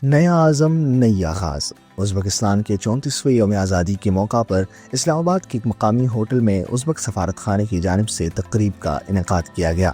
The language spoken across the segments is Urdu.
نیا عزم نئی آغاز۔ ازبکستان کے 34ویں یوم آزادی کے موقع پر اسلام آباد کے ایک مقامی ہوٹل میں ازبک سفارت خانے کی جانب سے تقریب کا انعقاد کیا گیا۔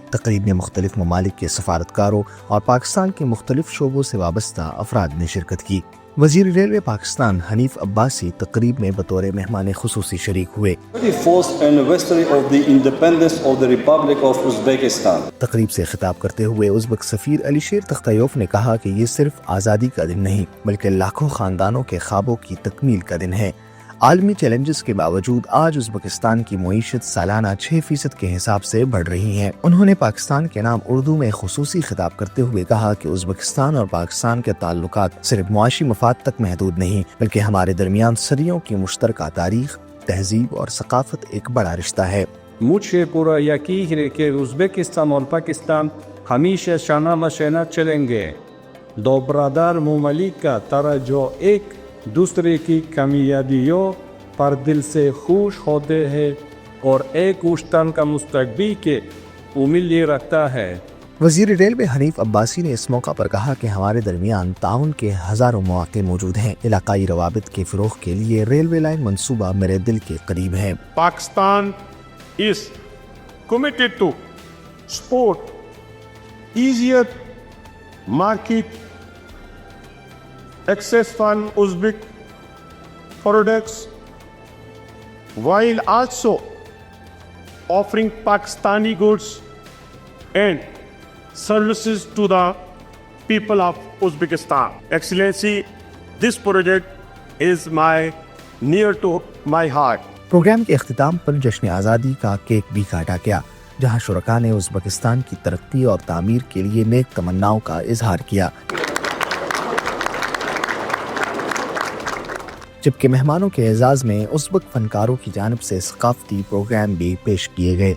تقریب میں مختلف ممالک کے سفارتکاروں اور پاکستان کے مختلف شعبوں سے وابستہ افراد نے شرکت کی۔ وزیر ریلوے پاکستان حنیف عباسی تقریب میں بطور مہمان خصوصی شریک ہوئے۔ 34th anniversary of the independence of the Republic of Uzbekistan۔ تقریب سے خطاب کرتے ہوئے ازبک سفیر علی شیر تختایوف نے کہا کہ یہ صرف آزادی کا دن نہیں بلکہ لاکھوں خاندانوں کے خوابوں کی تکمیل کا دن ہے۔ عالمی چیلنجز کے باوجود آج ازبکستان کی معیشت سالانہ 6% کے حساب سے بڑھ رہی ہے۔ انہوں نے پاکستان کے نام اردو میں خصوصی خطاب کرتے ہوئے کہا کہ ازبکستان اور پاکستان کے تعلقات صرف معاشی مفاد تک محدود نہیں بلکہ ہمارے درمیان صدیوں کی مشترکہ تاریخ، تہذیب اور ثقافت ایک بڑا رشتہ ہے۔ مجھے پورا یقین ہے کہ ازبکستان اور پاکستان ہمیشہ شانہ بشانہ چلیں گے۔ دو برادر ممالک کا طرح جو ایک دوسرے کی کامیابیوں پر دل سے خوش ہوتے ہیں اور ایک مشترکہ مستقبل کے امید رکھتا ہے۔ وزیر ریلوے حنیف عباسی نے اس موقع پر کہا کہ ہمارے درمیان تعاون کے ہزاروں مواقع موجود ہیں۔ علاقائی روابط کے فروغ کے لیے ریلوے لائن منصوبہ میرے دل کے قریب ہے۔ Pakistan is committed to support easier market access on Uzbek products while also offering Pakistani goods and services to the people of Uzbekistan. Excellency, this project is near to my heart. پروگرام کے اختتام پر جشن آزادی کا کیک بھی کاٹا گیا جہاں شرکاء نے ازبکستان کی ترقی اور تعمیر کے لیے نیک تمناؤں کا اظہار کیا، جبکہ مہمانوں کے اعزاز میں ازبک فنکاروں کی جانب سے ثقافتی پروگرام بھی پیش کیے گئے۔